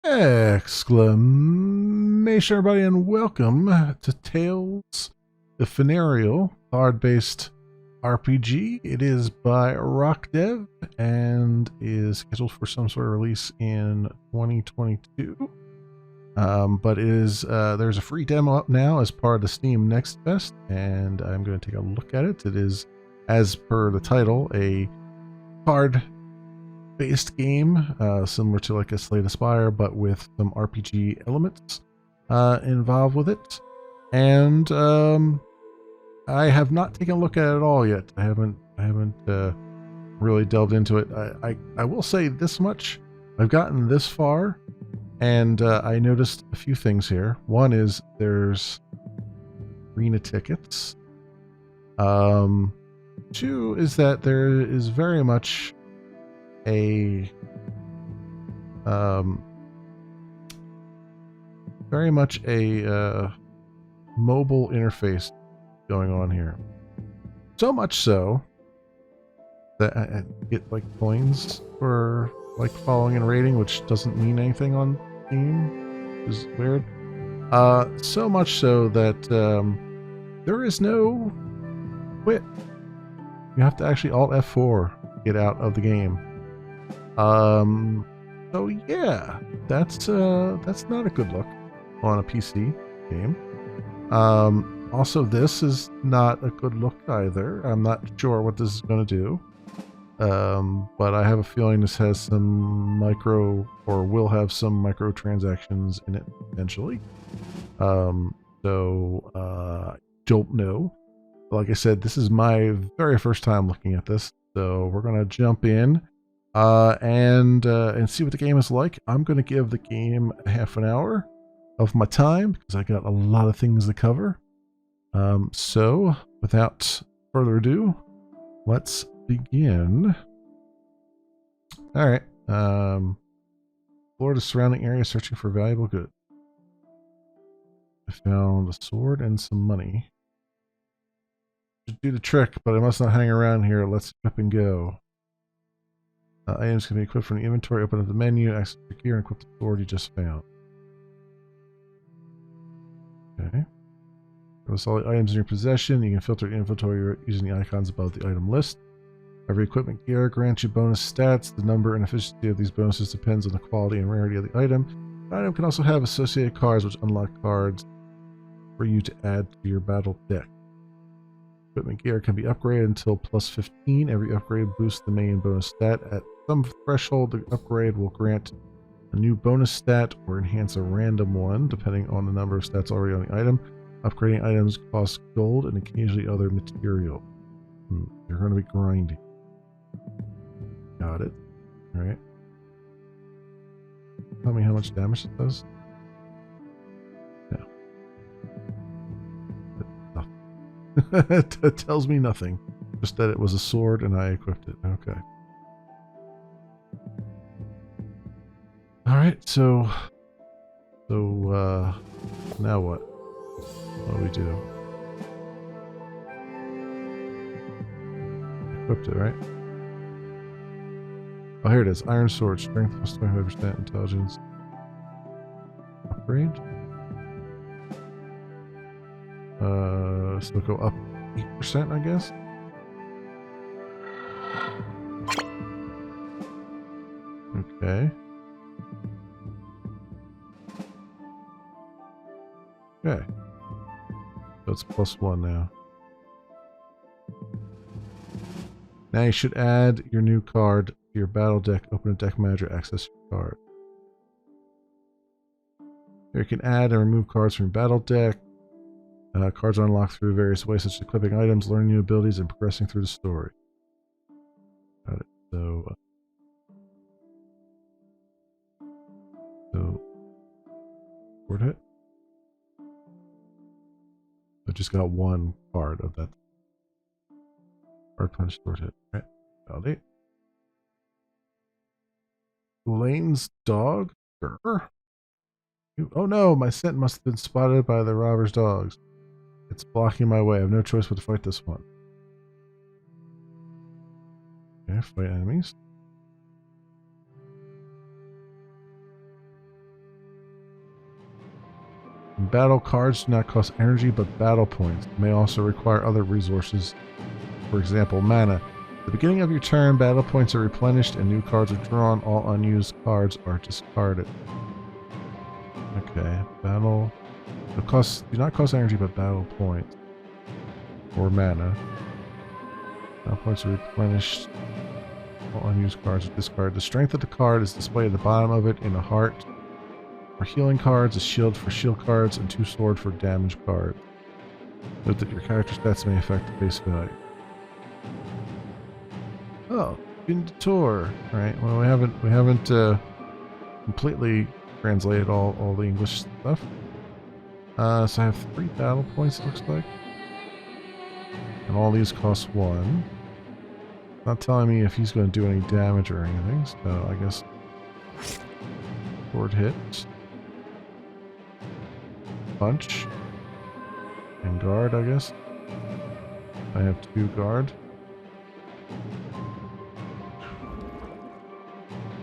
Exclamation, everybody, and welcome to Tales the Finariel card-based RPG. It is by Rock Dev and is scheduled for some sort of release in 2022. But it is there's a free demo up now as part of the Steam Next Fest, and I'm going to take a look at it. It is, as per the title, a card-based game, similar to like a Slay the Spire, but with some RPG elements involved with it. And I have not taken a look at it at all yet. I haven't really delved into it. I will say this much: I've gotten this far, and I noticed a few things here. One is there's arena tickets. Two is that there is very much a mobile interface going on here. So much so that I get like coins for like following and rating, which doesn't mean anything on Steam, which is weird. So much so that there is no quit. You have to actually Alt F4 to get out of the game. So yeah, that's not a good look on a PC game. Also, this is not a good look either. I'm not sure what this is going to do. But I have a feeling this has some will have some microtransactions in it potentially. I don't know. Like I said, this is my very first time looking at this, so we're gonna jump in and see what the game is like. I'm gonna give the game half an hour of my time because I got a lot of things to cover. So without further ado, let's begin. All right. Explore the surrounding area, searching for valuable goods. I found a sword and some money. Should do the trick, but I must not hang around here. Let's equip and go. Items can be equipped from the inventory. Open up the menu, access your gear, and equip the sword you just found. Okay. Notice all the items in your possession. You can filter the inventory using the icons above the item list. Every equipment gear grants you bonus stats. The number and efficiency of these bonuses depends on the quality and rarity of the item. The item can also have associated cards which unlock cards for you to add to your battle deck. Equipment gear can be upgraded until plus 15. Every upgrade boosts the main bonus stat. At some threshold, the upgrade will grant a new bonus stat or enhance a random one, depending on the number of stats already on the item. Upgrading items cost gold and occasionally other material. You're going to be grinding. Got it. Alright. Tell me how much damage it does. No. It tells me nothing. Just that it was a sword and I equipped it. Okay. Alright, so now what? What do we do? Equipped it, right? Oh, here it is. Iron sword, strength plus 25%, intelligence. Upgrade. So go up 8%, I guess. Okay. Okay. So it's +1 now. Now you should add your new card to your battle deck. Open a deck manager, access your card. Here you can add and remove cards from your battle deck. Cards are unlocked through various ways, such as equipping items, learning new abilities, and progressing through the story. Got it. So sword hit. I just got one card of that. Hard punch, sword hit. Right. Validate. Elaine's dog? Sure. Oh no, my scent must have been spotted by the robber's dogs. It's blocking my way. I have no choice but to fight this one. Okay, fight enemies. Battle cards do not cost energy but battle points. They may also require other resources, for example, mana. At the beginning of your turn, battle points are replenished and new cards are drawn. All unused cards are discarded. Okay, battle. Do not cost energy but battle points. Or mana. Battle points are replenished. All unused cards are discarded. The strength of the card is displayed at the bottom of it in a heart. For healing cards, a shield for shield cards, and 2 sword for damage cards. Note that your character stats may affect the base value. Oh, been to tour. Right. Well, we haven't completely translated all the English stuff. So I have 3 battle points, it looks like. And all these cost 1. Not telling me if he's going to do any damage or anything, so I guess sword hit, punch, and guard, I guess. I have 2 guard.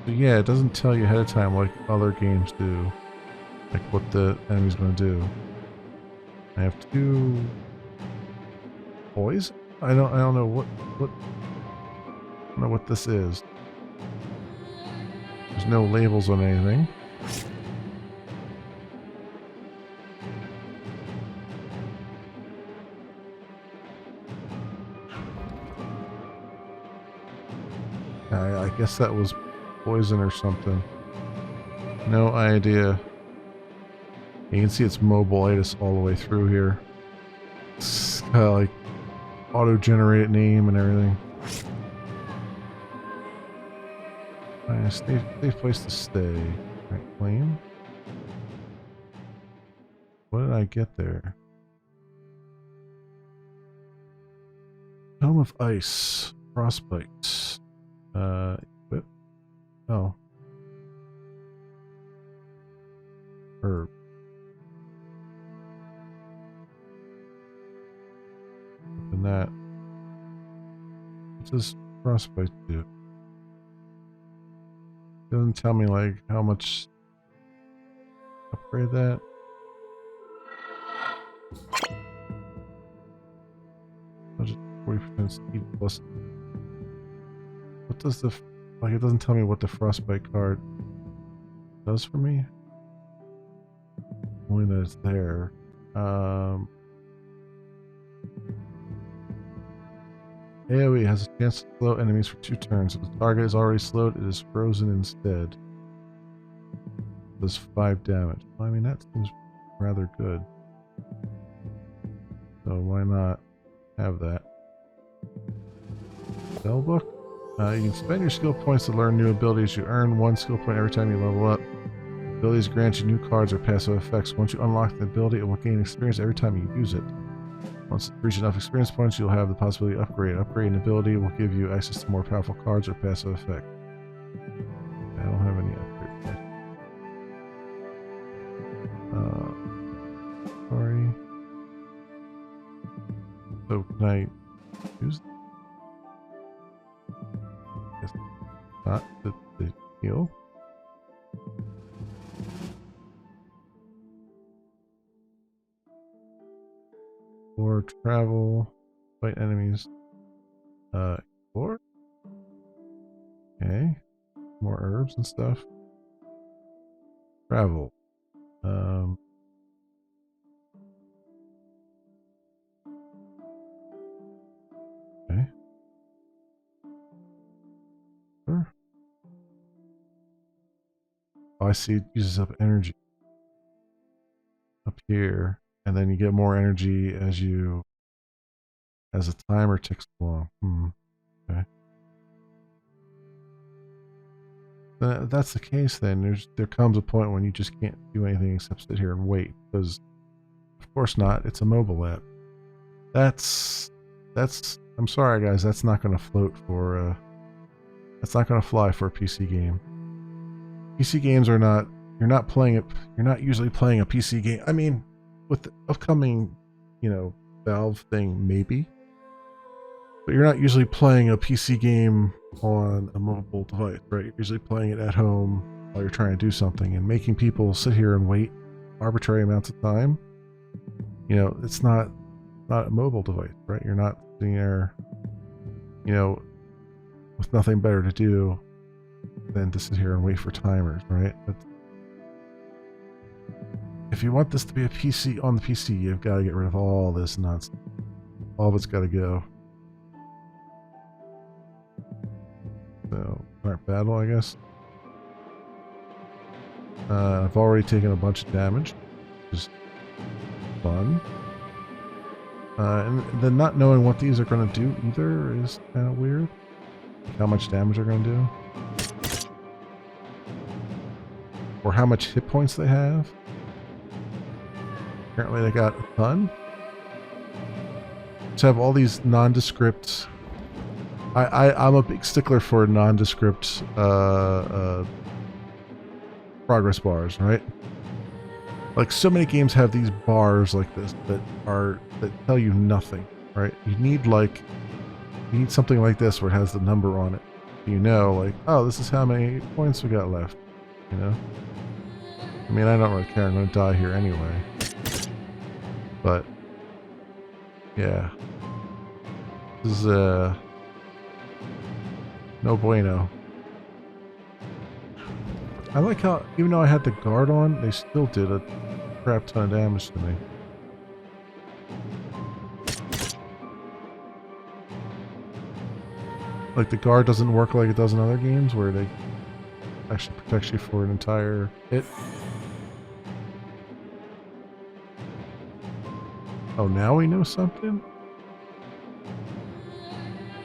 So yeah, it doesn't tell you ahead of time like other games do, like what the enemy's going to do. I have 2 poison. I don't know what I don't know what this is. There's no labels on anything. I guess that was poison or something. No idea. You can see it's mobilitis all the way through here. It's like auto-generate name and everything. Safe place to stay. Right, claim. What did I get there? Dome of Ice. Frostbite. Equip. Oh. Herb. Open that. What does Frostbite do? Doesn't tell me like how much upgrade that. Budget 40% speed plus. What does the like? It doesn't tell me what the frostbite card does for me. Only that it's there. AoE has a chance to slow enemies for 2 turns. If the target is already slowed, it is frozen instead. Does 5 damage. Well, I mean, that seems rather good. So why not have that? Spellbook? You can spend your skill points to learn new abilities. You earn 1 skill point every time you level up. Abilities grant you new cards or passive effects. Once you unlock the ability, it will gain experience every time you use it. Once you reach enough experience points, you'll have the possibility to upgrade. Upgrading ability will give you access to more powerful cards or passive effect. I don't have any upgrade effect. Sorry. So can I use? Guess not the heal. Or travel, fight enemies, explore. Okay, more herbs and stuff. Travel. Okay. Sure. Oh, I see. It uses up energy up here. And then you get more energy as the timer ticks along. Okay. If that's the case, then there comes a point when you just can't do anything except sit here and wait, because of course not. It's a mobile app. That's. I'm sorry, guys. That's not going to float for. That's not going to fly for a PC game. PC games are not. You're not playing it. You're not usually playing a PC game. I mean, with the upcoming, Valve thing, maybe. But you're not usually playing a PC game on a mobile device, right? You're usually playing it at home while you're trying to do something, and making people sit here and wait arbitrary amounts of time, you know, it's not a mobile device, right? You're not sitting there, you know, with nothing better to do than to sit here and wait for timers, right? If you want this to be a PC on the PC, you've got to get rid of all this nonsense. All of it's got to go. So, alright, battle, I guess. I've already taken a bunch of damage, which is fun. And then not knowing what these are going to do either is kind of weird. How much damage they're going to do. Or how much hit points they have. Apparently they got a ton. To have all these nondescript... I'm a big stickler for nondescript progress bars, right? Like, so many games have these bars like this that tell you nothing, right? You need something like this where it has the number on it. You know, like, oh, this is how many points we got left, you know? I mean, I don't really care. I'm going to die here anyway. But, yeah. This is, no bueno. I like how, even though I had the guard on, they still did a crap ton of damage to me. Like, the guard doesn't work like it does in other games, where they actually protect you for an entire hit. Oh, now we know something?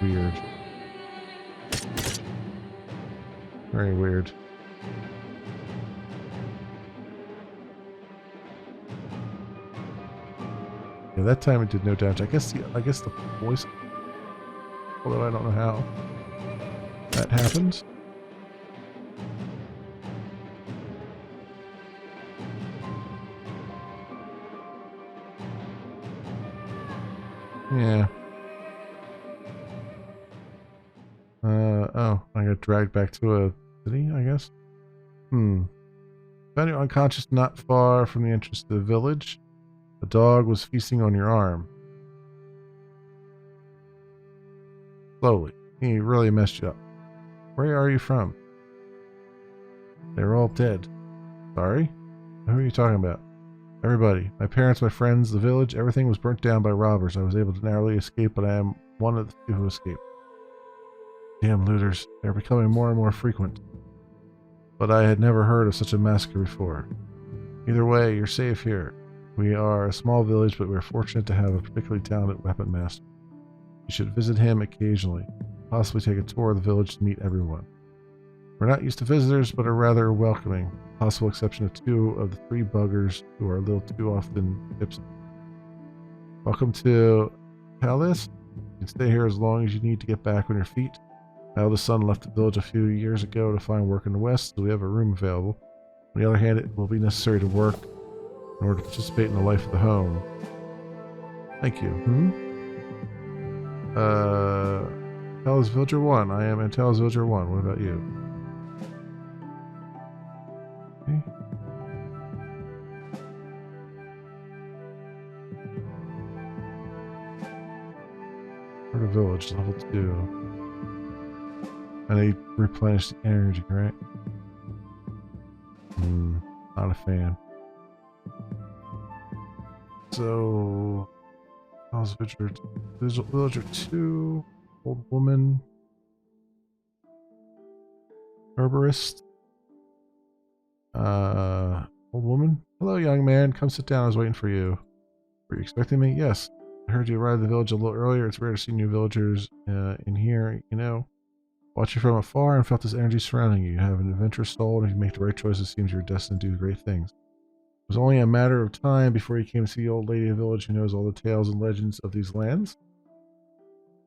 Weird. Very weird. Yeah, that time it did no damage. I guess the voice, although I don't know how that happened. Yeah. Oh, I got dragged back to a city, I guess. Found you unconscious not far from the entrance to the village. A dog was feasting on your arm. Slowly. He really messed you up. Where are you from? They're all dead. Sorry? Who are you talking about? Everybody. My parents, my friends, the village, everything was burnt down by robbers. I was able to narrowly escape, but I am one of the few who escaped. Damn looters. They're becoming more and more frequent. But I had never heard of such a massacre before. Either way, you're safe here. We are a small village, but we're fortunate to have a particularly talented weapon master. You should visit him occasionally. Possibly take a tour of the village to meet everyone. We're not used to visitors, but are rather welcoming. Possible exception of 2 of the 3 buggers who are a little too often tipsy. Welcome to Palace. You can stay here as long as you need to get back on your feet. My eldest son left the village a few years ago to find work in the west, so we have a room available. On the other hand, it will be necessary to work in order to participate in the life of the home. Thank you. Talos Villager 1. I am Talos Villager 1. What about you? Okay. For the village, level 2. And they replenish the energy, right? Not a fan. So, House Villager 2, Old Woman, Herborist, Old Woman. Hello, young man. Come sit down. I was waiting for you. Were you expecting me? Yes. I heard you arrived at the village a little earlier. It's rare to see new villagers in here, you know. Watch you from afar and felt this energy surrounding you. You have an adventurous soul, and if you make the right choices, it seems you're destined to do great things. It was only a matter of time before you came to see the old lady of the village who knows all the tales and legends of these lands.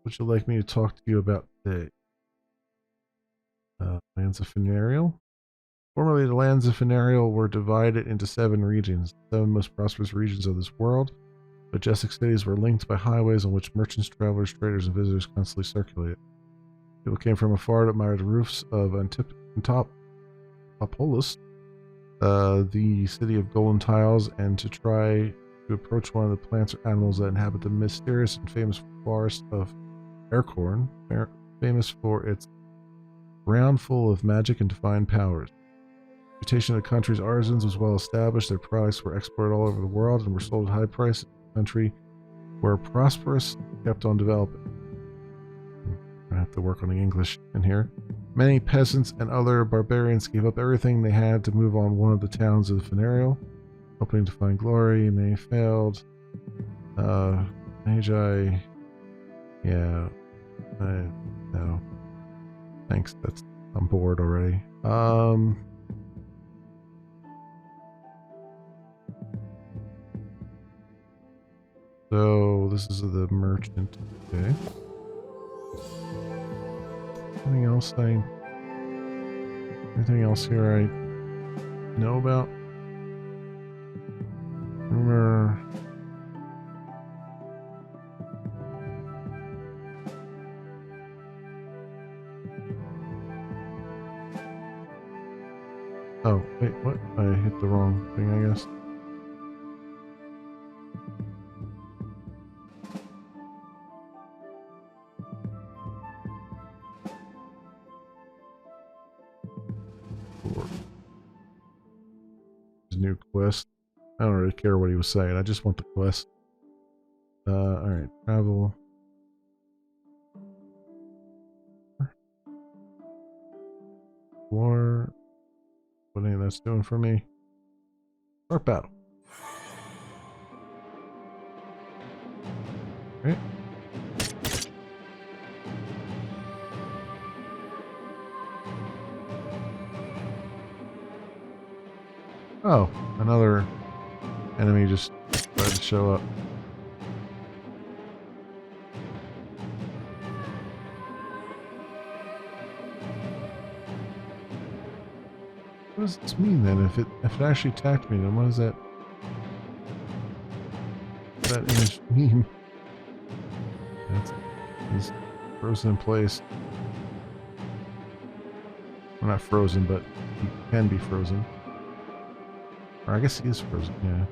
Would you like me to talk to you about today? Lands of Finariel. Formerly, the lands of Finariel were divided into 7 regions, the 7 most prosperous regions of this world. Majestic cities were linked by highways on which merchants, travelers, traders, and visitors constantly circulated. People came from afar to admire the roofs of Antipolis, the city of Golden Tiles and to try to approach one of the plants or animals that inhabit the mysterious and famous forest of Aircorn, famous for its ground full of magic and divine powers. The reputation of the country's artisans was well established. Their products were exported all over the world and were sold at high price in the country where prosperous kept on developing. I have to work on the English in here. Many peasants and other barbarians gave up everything they had to move on one of the towns of Finariel, hoping to find glory. Many failed. Magi. Yeah. No. Thanks. I'm bored already. So this is the merchant. Okay. Anything else here I know about? Rumor. Oh, wait, what? I hit the wrong thing, I guess. New quest. I don't really care what he was saying. I just want the quest. Alright. Travel. War. What any of that's doing for me? Start battle. Okay. Oh, another enemy just tried to show up. What does this mean then? If it actually attacked me, then what does that image mean? It's frozen in place. Well, not frozen, but he can be frozen. Or I guess he is frozen, yeah.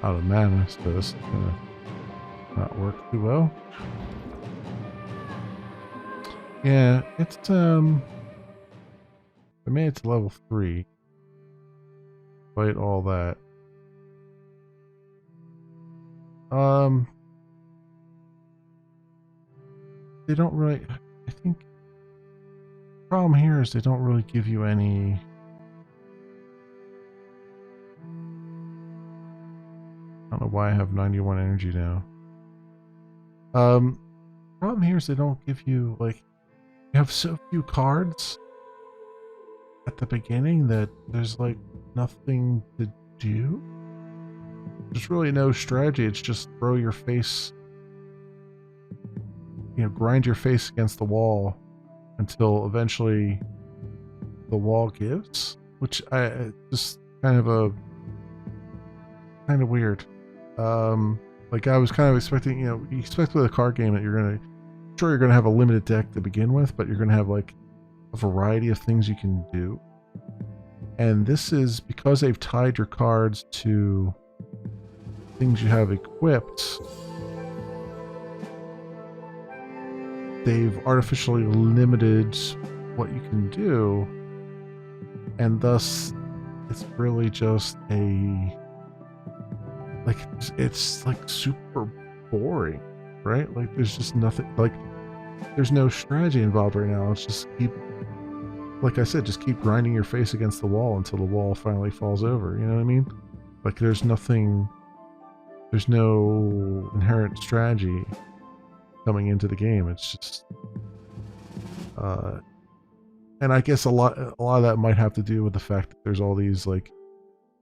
Out of mana, so this is gonna not work too well. Yeah, it's I made it to level 3. Despite all that. They don't really, I think the problem here is they don't really give you any I don't know why I have 91 energy now. Problem here is they don't give you, like, you have so few cards at the beginning that there's, like, nothing to do. There's really no strategy, it's just throw your face, you know, grind your face against the wall until eventually the wall gives, which I just kind of weird. Like I was kind of expecting, you know, you expect with a card game that you're gonna have a limited deck to begin with, but you're gonna have like a variety of things you can do. And this is because they've tied your cards to things you have equipped. They've artificially limited what you can do. and thus it's really just a like it's like super boring, right? Like there's just nothing, like there's no strategy involved right now. It's just keep, like I said, just keep grinding your face against the wall until the wall finally falls over. You know what I mean? Like there's nothing, there's no inherent strategy coming into the game. It's just, and I guess a lot of that might have to do with the fact that there's all these like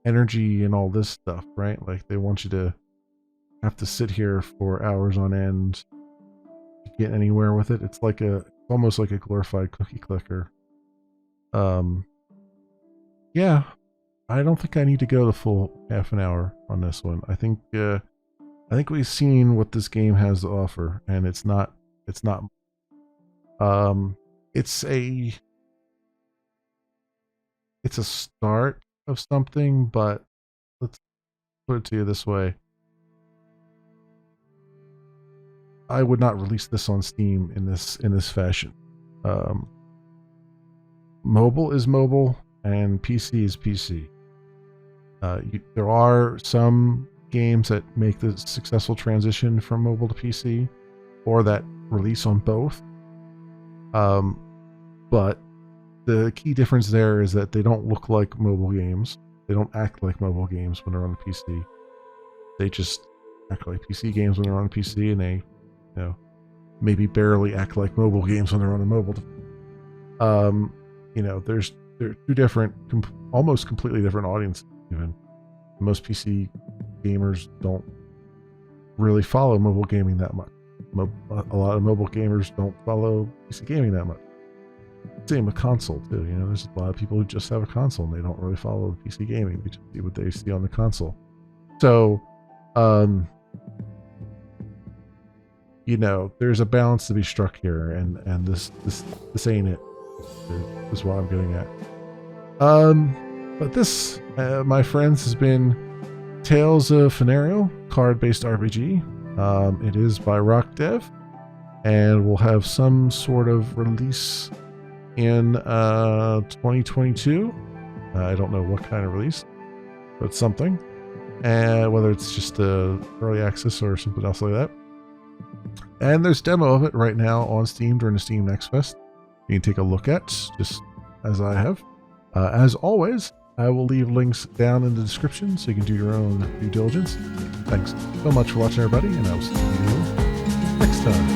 energy and all this stuff, right? Like they want you to have to sit here for hours on end to get anywhere with it. It's like almost like a glorified cookie clicker. Yeah, I don't think I need to go the full half an hour on this one. I think we've seen what this game has to offer, and it's not it's a start of something, but let's put it to you this way. I would not release this on Steam in this fashion. Mobile is mobile and PC is PC. There are some games that make the successful transition from mobile to PC, or that release on both. But the key difference there is that they don't look like mobile games. They don't act like mobile games when they're on the PC. They just act like PC games when they're on the PC, and they, maybe barely act like mobile games when they're on a mobile. They're two different, almost completely different audiences. Even most PC gamers don't really follow mobile gaming that much. A lot of mobile gamers don't follow PC gaming that much. Same with console too. There's a lot of people who just have a console and they don't really follow the PC gaming. They just see what they see on the console. So, there's a balance to be struck here, and this ain't it. Is what I'm getting at. But this, my friends, has been Tales of Finariel, card-based RPG. It is by Rock Dev, and will have some sort of release in 2022. I don't know what kind of release, but something. And whether it's just early access or something else like that. And there's a demo of it right now on Steam during the Steam Next Fest. You can take a look at, just as I have. As always, I will leave links down in the description so you can do your own due diligence. Thanks so much for watching, everybody, and I will see you next time.